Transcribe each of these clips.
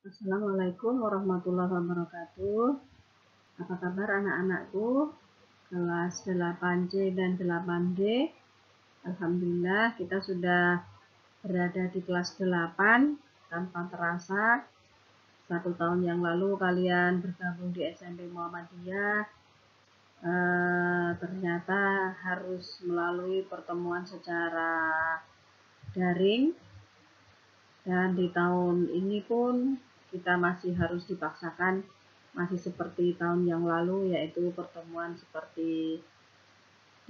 Assalamualaikum warahmatullahi wabarakatuh. Apa kabar anak-anakku? Kelas 8C dan 8D. Alhamdulillah kita sudah berada di kelas 8 tanpa terasa. 1 tahun yang lalu kalian bergabung di SMP Muhammadiyah. Ternyata harus melalui pertemuan secara daring. Dan di tahun ini pun kita masih harus dipaksakan masih seperti tahun yang lalu, yaitu pertemuan seperti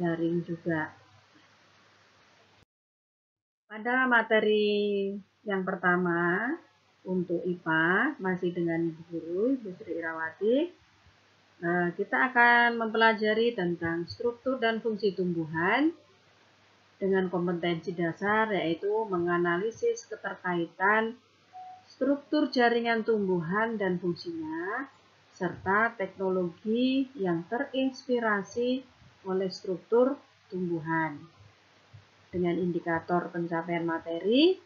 daring juga. Pada materi yang pertama untuk IPA masih dengan guru Ibu Sri Irawati, kita akan mempelajari tentang struktur dan fungsi tumbuhan dengan kompetensi dasar, yaitu menganalisis keterkaitan struktur jaringan tumbuhan dan fungsinya, serta teknologi yang terinspirasi oleh struktur tumbuhan. Dengan indikator pencapaian materi,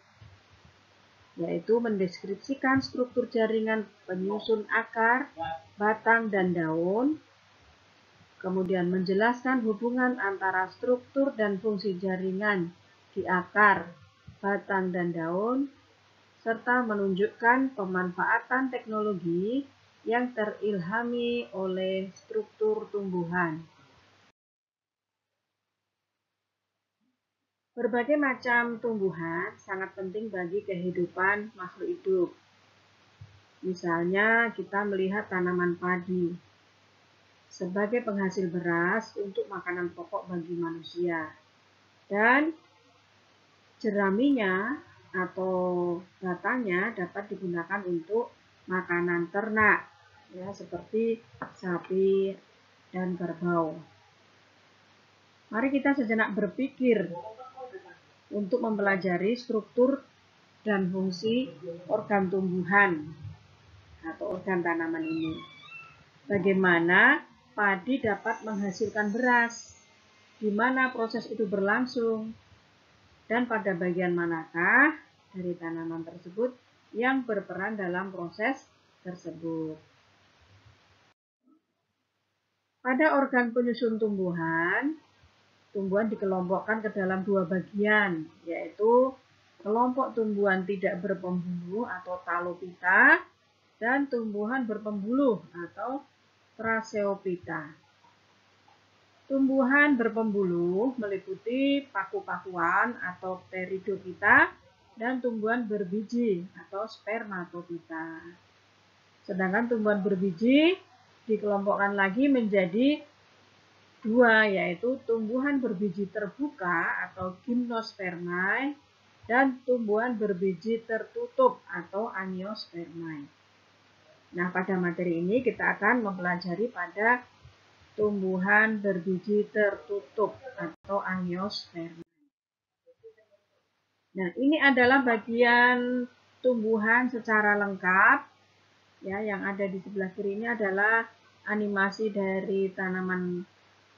yaitu mendeskripsikan struktur jaringan penyusun akar, batang, dan daun, kemudian menjelaskan hubungan antara struktur dan fungsi jaringan di akar, batang, dan daun, serta menunjukkan pemanfaatan teknologi yang terilhami oleh struktur tumbuhan. Berbagai macam tumbuhan sangat penting bagi kehidupan makhluk hidup. Misalnya kita melihat tanaman padi sebagai penghasil beras untuk makanan pokok bagi manusia. Dan jeraminya atau batangnya dapat digunakan untuk makanan ternak, ya, seperti sapi dan kerbau. Mari kita sejenak berpikir untuk mempelajari struktur dan fungsi organ tumbuhan atau organ tanaman ini. Bagaimana padi dapat menghasilkan beras, di mana proses itu berlangsung, dan pada bagian manakah dari tanaman tersebut yang berperan dalam proses tersebut. Pada organ penyusun tumbuhan, tumbuhan dikelompokkan ke dalam 2 bagian, yaitu kelompok tumbuhan tidak berpembuluh atau Talophyta dan tumbuhan berpembuluh atau Tracheophyta. Tumbuhan berpembuluh meliputi paku-pakuan atau Pteridophyta dan tumbuhan berbiji atau Spermatophyta. Sedangkan tumbuhan berbiji dikelompokkan lagi menjadi 2, yaitu tumbuhan berbiji terbuka atau Gymnospermae dan tumbuhan berbiji tertutup atau Angiospermae. Nah, pada materi ini kita akan mempelajari pada tumbuhan berbiji tertutup atau Angiospermae. Nah, ini adalah bagian tumbuhan secara lengkap. Ya, yang ada di sebelah kiri ini adalah animasi dari tanaman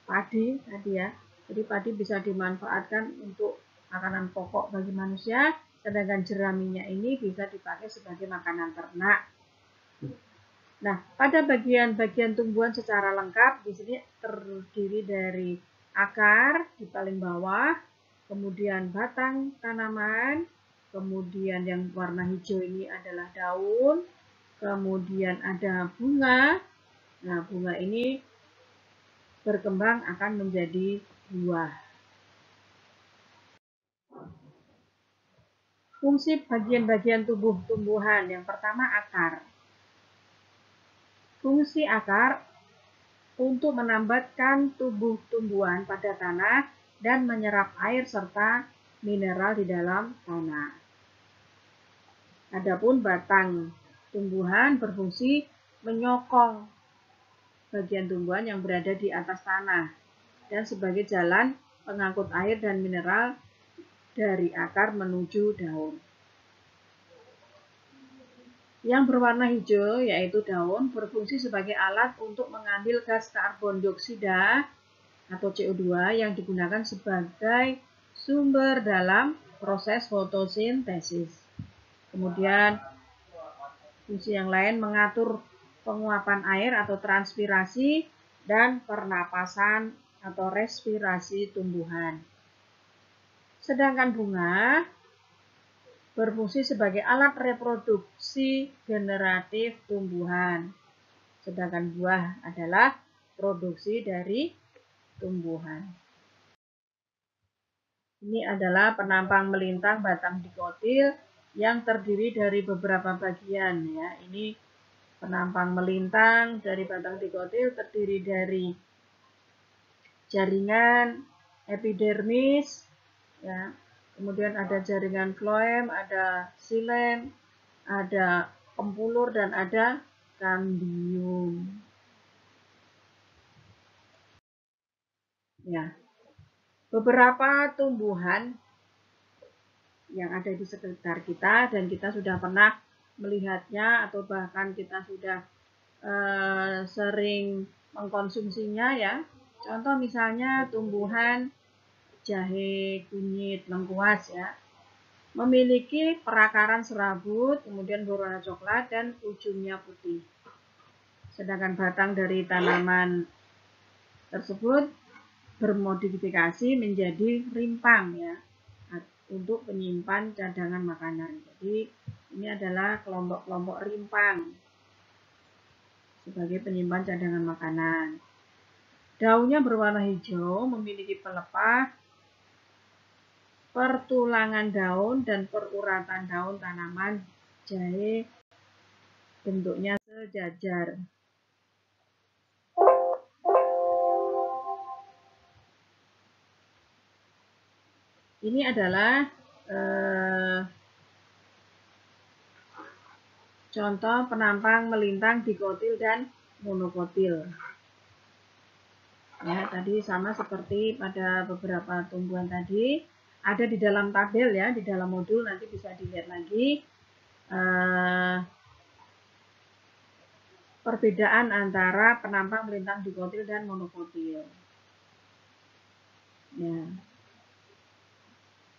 padi tadi ya. Jadi padi bisa dimanfaatkan untuk makanan pokok bagi manusia, sedangkan jeraminya ini bisa dipakai sebagai makanan ternak. Nah, pada bagian-bagian tumbuhan secara lengkap di sini terdiri dari akar di paling bawah, kemudian batang tanaman, kemudian yang warna hijau ini adalah daun, kemudian ada bunga. Nah, bunga ini berkembang akan menjadi buah. Fungsi bagian-bagian tubuh tumbuhan. Yang pertama, akar. Fungsi akar untuk menambatkan tubuh tumbuhan pada tanah dan menyerap air serta mineral di dalam tanah. Adapun batang tumbuhan berfungsi menyokong bagian tumbuhan yang berada di atas tanah dan sebagai jalan pengangkut air dan mineral dari akar menuju daun. Yang berwarna hijau, yaitu daun, berfungsi sebagai alat untuk mengambil gas karbon dioksida atau CO2 yang digunakan sebagai sumber dalam proses fotosintesis. Kemudian Fungsi yang lain mengatur penguapan air atau transpirasi dan pernapasan atau respirasi tumbuhan. Sedangkan bunga berfungsi sebagai alat reproduksi generatif tumbuhan. Sedangkan buah adalah produksi dari tumbuhan. Ini adalah penampang melintang batang dikotil yang terdiri dari beberapa bagian ya. Ini penampang melintang dari batang dikotil terdiri dari jaringan epidermis ya. Kemudian ada jaringan floem, ada xilem, ada pempulur dan ada kambium. Ya. Beberapa tumbuhan yang ada di sekitar kita dan kita sudah pernah melihatnya atau bahkan kita sudah sering mengkonsumsinya ya. Contoh misalnya tumbuhan jahe, kunyit, lengkuas ya. Memiliki perakaran serabut, kemudian berwarna coklat dan ujungnya putih. Sedangkan batang dari tanaman tersebut bermodifikasi menjadi rimpang ya untuk penyimpan cadangan makanan. Jadi ini adalah kelompok-kelompok rimpang sebagai penyimpan cadangan makanan. Daunnya berwarna hijau, memiliki pelepah, pertulangan daun dan peruratan daun tanaman jahe bentuknya sejajar. Ini adalah contoh penampang melintang dikotil dan monokotil. Ya, tadi sama seperti pada beberapa tumbuhan tadi, ada di dalam tabel ya, di dalam modul nanti bisa dilihat lagi perbedaan antara penampang melintang dikotil dan monokotil. Ya.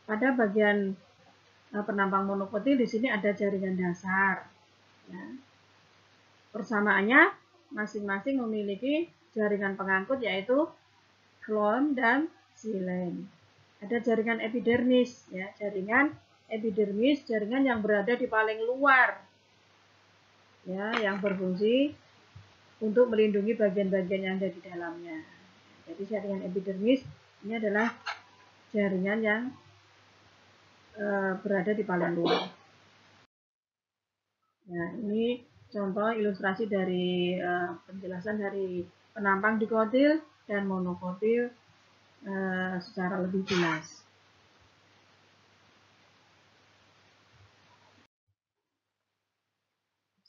Pada bagian penampang monokotil di sini ada jaringan dasar. Ya. Persamaannya masing-masing memiliki jaringan pengangkut yaitu floem dan xilem. Ada jaringan epidermis, ya, jaringan epidermis, jaringan yang berada di paling luar, ya, yang berfungsi untuk melindungi bagian-bagian yang ada di dalamnya. Jadi jaringan epidermis ini adalah jaringan yang berada di paling luar. Nah, ini contoh ilustrasi dari penjelasan dari penampang dikotil dan monokotil secara lebih jelas.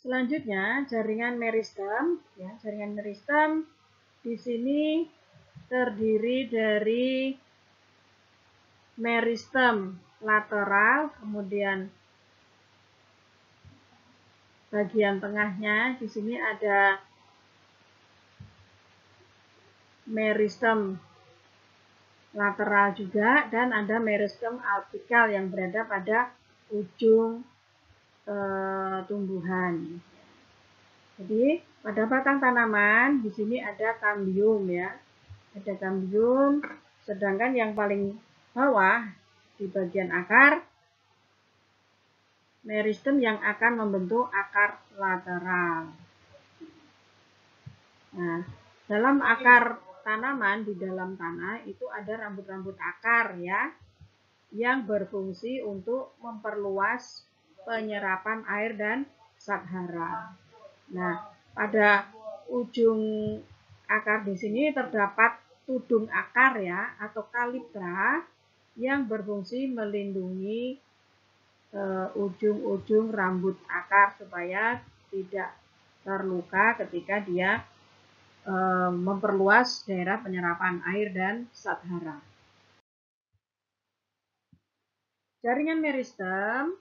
Selanjutnya jaringan meristem. Ya, jaringan meristem di sini terdiri dari meristem lateral, kemudian bagian tengahnya di sini ada meristem lateral juga dan ada meristem apikal yang berada pada ujung tumbuhan. Jadi pada batang tanaman di sini ada kambium ya, ada kambium. Sedangkan yang paling bawah di bagian akar meristem yang akan membentuk akar lateral. Nah, dalam akar tanaman di dalam tanah itu ada rambut-rambut akar ya, yang berfungsi untuk memperluas penyerapan air dan zat hara. Nah, pada ujung akar di sini terdapat tudung akar ya atau kaliptra yang berfungsi melindungi ujung-ujung rambut akar supaya tidak terluka ketika dia memperluas daerah penyerapan air dan zat hara. Jaringan meristem,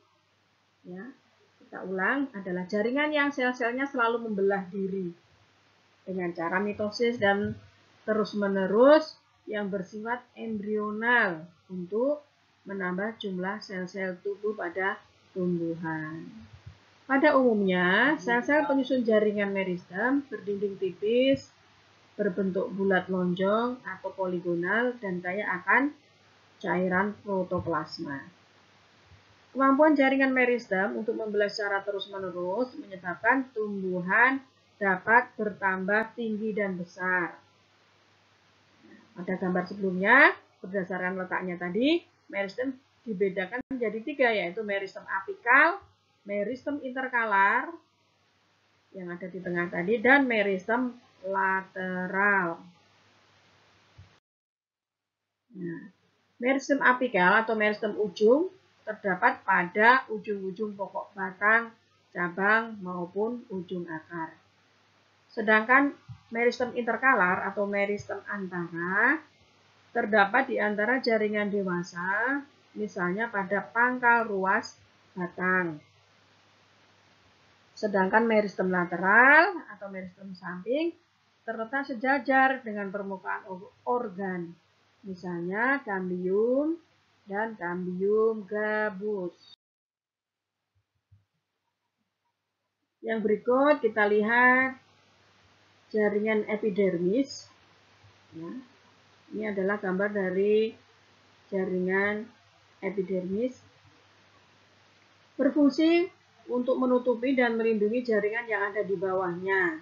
ya, kita ulang, adalah jaringan yang sel-selnya selalu membelah diri dengan cara mitosis dan terus-menerus yang bersifat embrional untuk menambah jumlah sel-sel tubuh pada tumbuhan. Pada umumnya, sel-sel penyusun jaringan meristem berdinding tipis, berbentuk bulat lonjong atau poligonal, dan kaya akan cairan protoplasma. Kemampuan jaringan meristem untuk membelah secara terus-menerus menyebabkan tumbuhan dapat bertambah tinggi dan besar. Pada gambar sebelumnya, berdasarkan letaknya tadi, meristem dibedakan menjadi 3, yaitu meristem apikal, meristem interkalar yang ada di tengah tadi, dan meristem lateral. Nah, meristem apikal atau meristem ujung terdapat pada ujung-ujung pokok batang, cabang, maupun ujung akar. Sedangkan meristem interkalar atau meristem antara terdapat di antara jaringan dewasa, misalnya pada pangkal ruas batang. Sedangkan meristem lateral atau meristem samping terletak sejajar dengan permukaan organ, misalnya kambium dan kambium gabus. Yang berikut kita lihat jaringan epidermis. Ya, ini adalah gambar dari jaringan epidermis. Berfungsi untuk menutupi dan melindungi jaringan yang ada di bawahnya.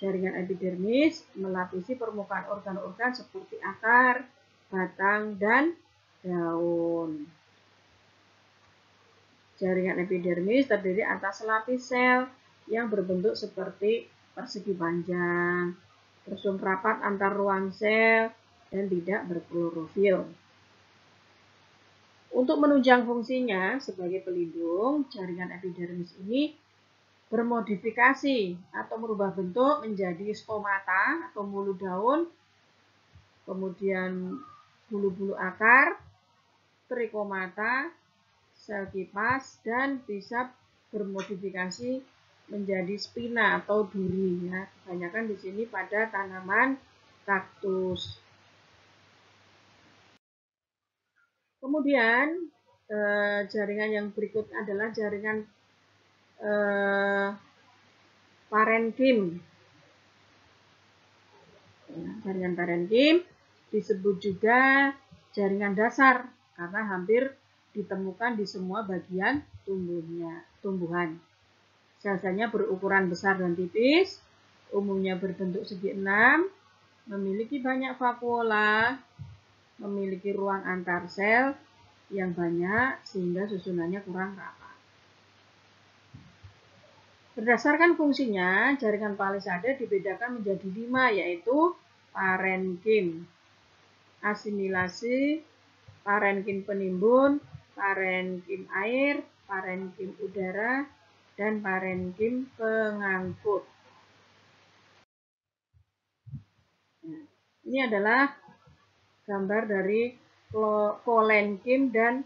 Jaringan epidermis melapisi permukaan organ-organ seperti akar, batang, dan daun. Jaringan epidermis terdiri atas lapis sel yang berbentuk seperti persegi panjang, tersusun rapat antar ruang sel, dan tidak berklorofil. Untuk menunjang fungsinya sebagai pelindung, jaringan epidermis ini bermodifikasi atau merubah bentuk menjadi stomata atau mulu daun, kemudian bulu-bulu akar, trikomata, sel kipas, dan bisa bermodifikasi menjadi spina atau duri. Ya. Kebanyakan di sini pada tanaman kaktus. Kemudian jaringan yang berikut adalah jaringan parenkim. Ya, jaringan parenkim disebut juga jaringan dasar karena hampir ditemukan di semua bagian tumbuhan. Sel-selnya berukuran besar dan tipis, umumnya berbentuk segi 6, memiliki banyak vakuola, memiliki ruang antar sel yang banyak sehingga susunannya kurang rapat. Berdasarkan fungsinya, jaringan palisade dibedakan menjadi 5, yaitu parenkim asimilasi, parenkim penimbun, parenkim air, parenkim udara, dan parenkim pengangkut. Nah, ini adalah gambar dari kolenkim dan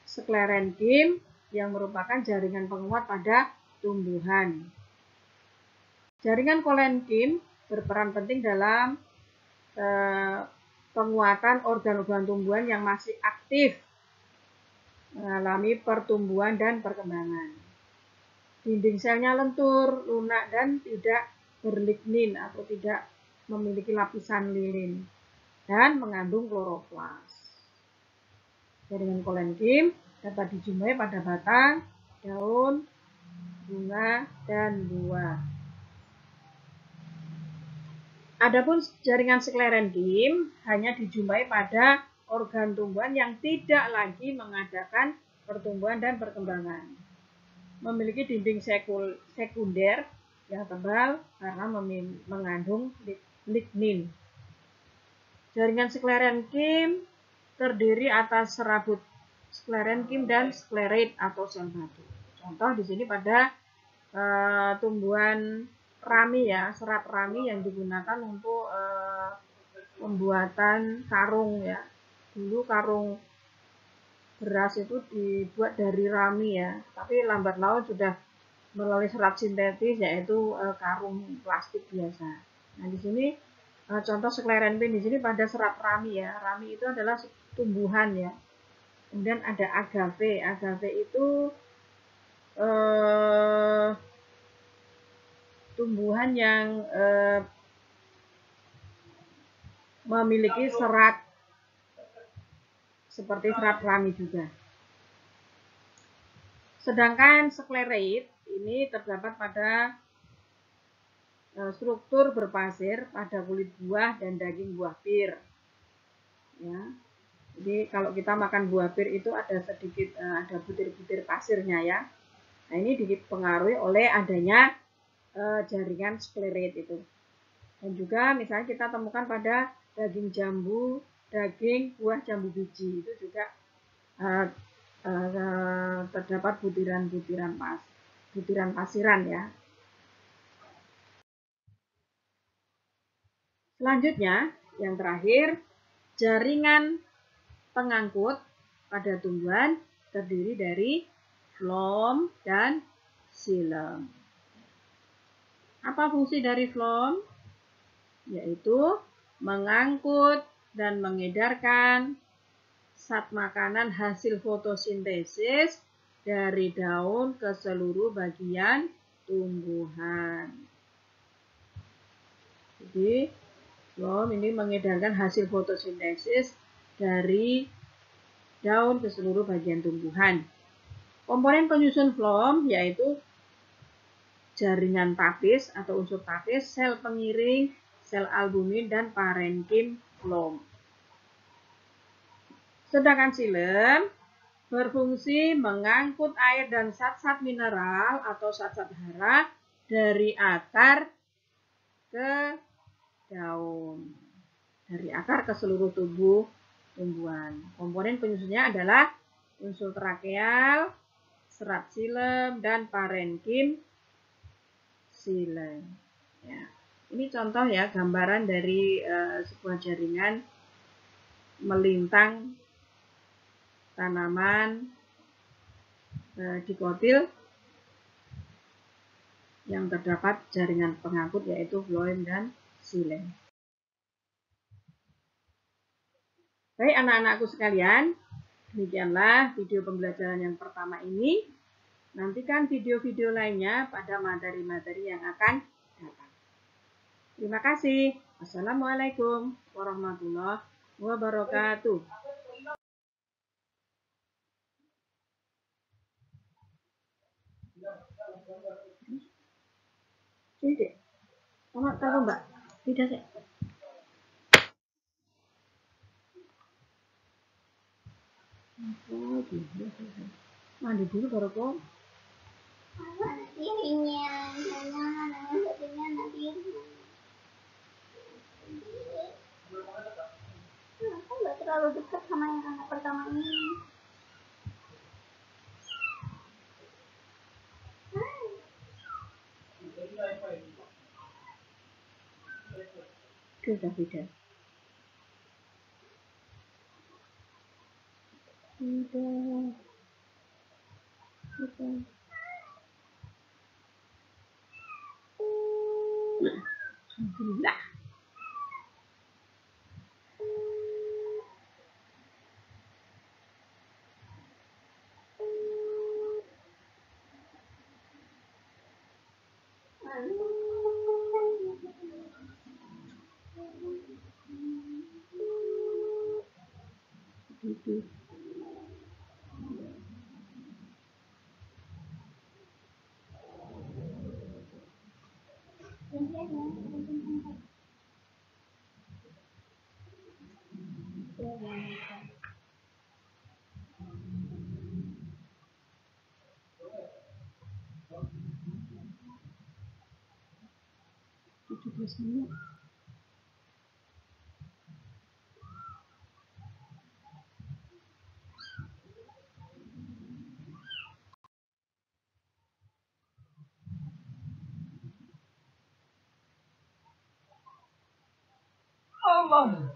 sklerenkim yang merupakan jaringan penguat pada tumbuhan. Jaringan kolenkim berperan penting dalam penguatan organ-organ tumbuhan yang masih aktif mengalami pertumbuhan dan perkembangan. Dinding selnya lentur, lunak, dan tidak berlignin atau tidak memiliki lapisan lilin dan mengandung kloroplas. Jaringan kolenkim dapat dijumpai pada batang, daun, bunga, dan buah. Adapun jaringan sklerenkim hanya dijumpai pada organ tumbuhan yang tidak lagi mengadakan pertumbuhan dan perkembangan. Memiliki dinding sekunder yang tebal karena mengandung lignin. Jaringan sklerenkim terdiri atas serabut sklerenkim dan sklerit atau sel batu. Contoh di sini pada tumbuhan rami ya, serat rami yang digunakan untuk pembuatan karung ya. Dulu karung beras itu dibuat dari rami ya, tapi lambat laun sudah melalui serat sintetis yaitu karung plastik biasa. Nah di sini contoh sklerenkim di sini pada serat rami ya. Rami itu adalah tumbuhan ya. Kemudian ada agave. Agave itu tumbuhan yang memiliki serat seperti serat rami juga. Sedangkan sklereid ini terdapat pada struktur berpasir pada kulit buah dan daging buah pir. Ya. Jadi kalau kita makan buah pir itu ada sedikit ada butir-butir pasirnya ya. Nah ini dipengaruhi oleh adanya jaringan sklereid itu. Dan juga misalnya kita temukan pada daging jambu, daging buah jambu biji itu juga terdapat butiran-butiran pasiran ya. Selanjutnya, yang terakhir, jaringan pengangkut pada tumbuhan terdiri dari floem dan xilem. Apa fungsi dari floem? Yaitu mengangkut dan mengedarkan zat makanan hasil fotosintesis dari daun ke seluruh bagian tumbuhan. Jadi, floem ini mengedarkan hasil fotosintesis dari daun ke seluruh bagian tumbuhan. Komponen penyusun floem yaitu jaringan tapis atau unsur tapis, sel pengiring, sel albumin, dan parenkim floem. Sedangkan xilem berfungsi mengangkut air dan zat-zat mineral atau zat-zat hara dari akar ke daun. Dari akar ke seluruh tubuh tumbuhan. Komponen penyusunnya adalah unsur trakeal, serat xilem, dan parenkim xilem. Ya. Ini contoh ya gambaran dari sebuah jaringan melintang tanaman dikotil yang terdapat jaringan pengangkut yaitu floem dan xilem. Baik anak-anakku sekalian, demikianlah video pembelajaran yang pertama ini. Nantikan video-video lainnya pada materi-materi yang akan datang. Terima kasih. Wassalamualaikum warahmatullahi wabarakatuh. Tidak. Selamat tahu Mbak. Tidak sih. Mandi dulu baru kok. Nanti ini nanti aku nggak terlalu dekat sama yang anak pertama ini. Sudah tidak. Sudah. Alhamdulillah. Gitu. Menit. Allah.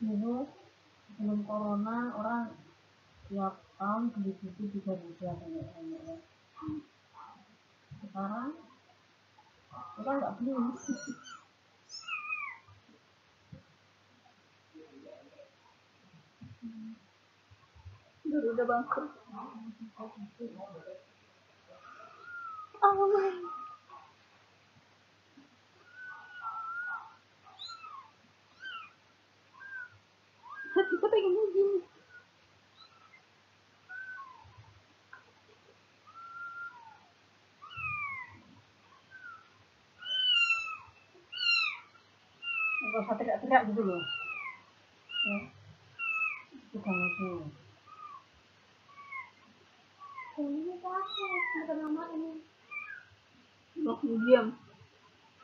dulu sebelum corona orang tiap tahun beli buku 3 banyak ya. Sekarang kita nggak beli. Udah bangkrut. Hatiku pengen gini. Nggak usah teriak-teriak gitu loh. Ya. Itu kan itu. Ini takut sama mama ini. Mau diam.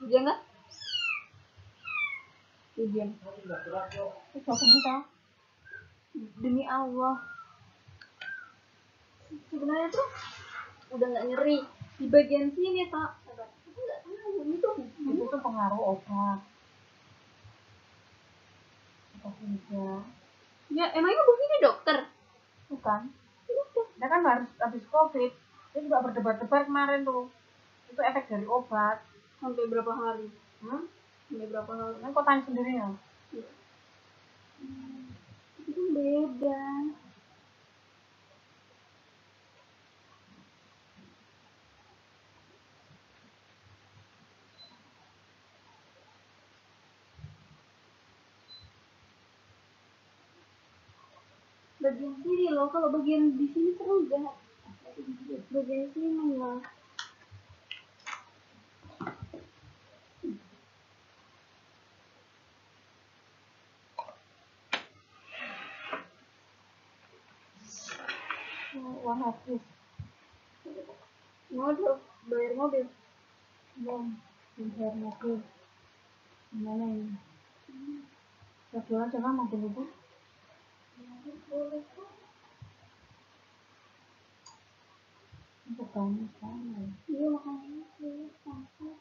Diam nggak? Diam. Itu kita. Demi Allah. Sebenarnya tuh udah nggak nyeri di bagian sini tak. Aku nggak tahu Itu tuh pengaruh obat. Obat juga. Ya emangnya begini dokter? Bukan. Dia kan harus habis COVID. Dia juga berdebar-debar kemarin tuh. Itu efek dari obat. Sampai berapa hari? Sampai berapa hari? Kan kau tanya sendiri ya. Itu beda. Bagian sini loh, kalau bagian di sini tuh enggak. Bagian sini loh. Uang habis. Mau tuh bayar mobil. Belum. Bayar mobil. Gimana ini? Jualan coba mobil itu. Boleh kok. Bukan sama. Iya makanya sih sampai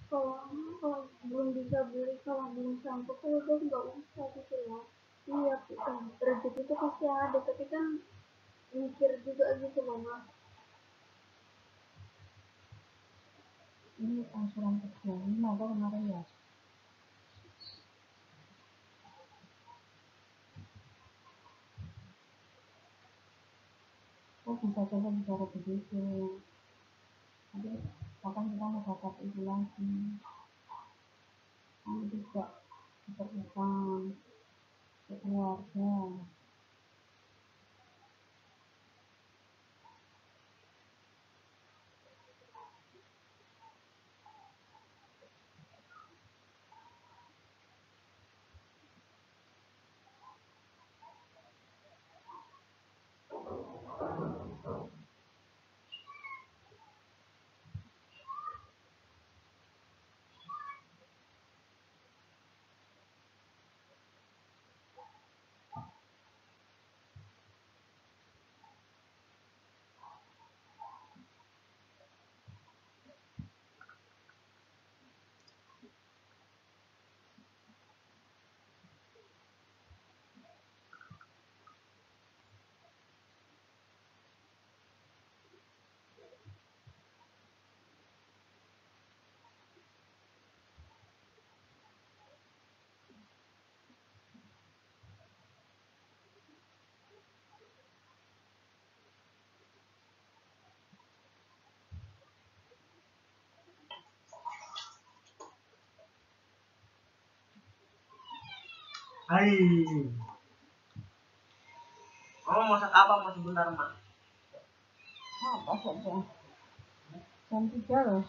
kalau belum bisa beli, kalau belum sanggup kalau udah nggak usah gitu loh. Iya kan rezeki itu pasti ada, tapi kan mikir juga gitu loh mas. Ini angsuran kerja. Ini apa kemarin ya? Oh bisa coba bicara begitu. Nanti kapan kita mau dapat itu lagi. Nanti juga diperlukan keluarga. Hai. Kamu masak apa mas sebentar mas? Apa saja? Jam 3 loh.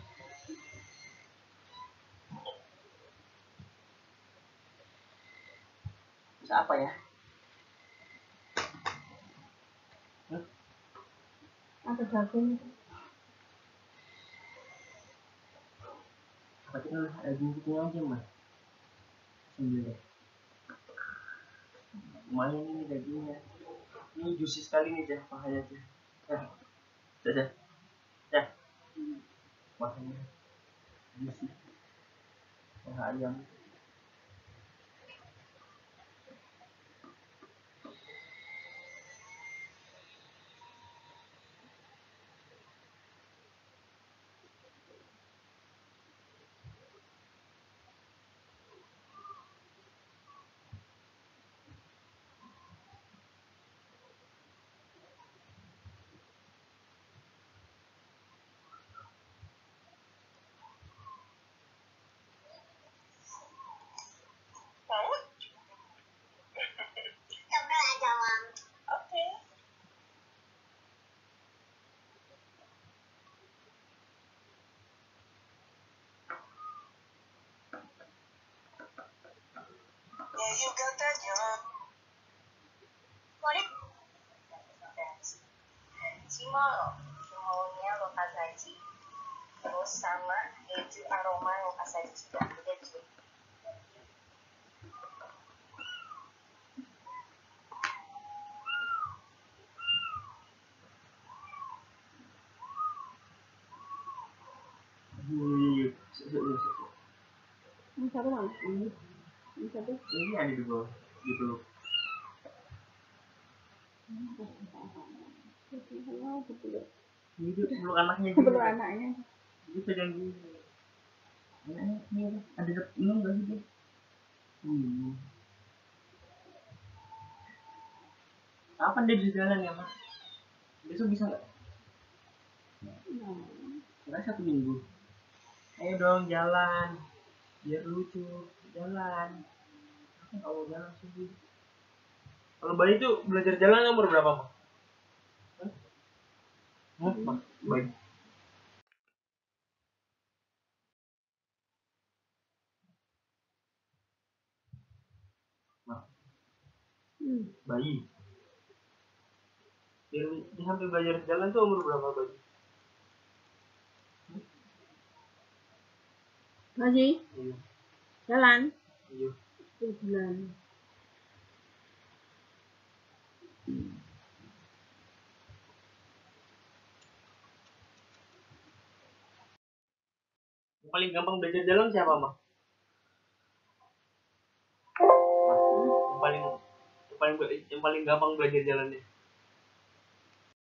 Masak apa ya? Ada daging. Apa tinggal daging aja mas? Sendiri. Lumayan ini dagingnya. Ini juicy sekali nih Jah, pahanya Jah. Jah. Makanya juicy. Paha ayam. Cimol, cimolnya lokasici, terus sama keju aroma lokasici juga beda cuy. Ini satu mana? Ini satu. Ini ada di bawah, di peluk. Ini dia peluk anaknya Perlu juga. anaknya. Dia pegang gini. Anaknya ini ada minum nggak sih dia? Kapan dia bisa jalan ya mas? Besok bisa nggak? Kira 1 minggu. Ayo dong jalan, biar lucu, jalan. Aku nggak mau jalan sendiri. Kalau bayi itu belajar jalan umur berapa mas? Mas, bayi. Mas, bayi. Dia sampai belajar jalan tuh umur berapa bayi? Masih Iya. jalan Iya. 10 bulan. Yang paling gampang belajar jalan siapa mas? Yang paling gampang belajar jalannya?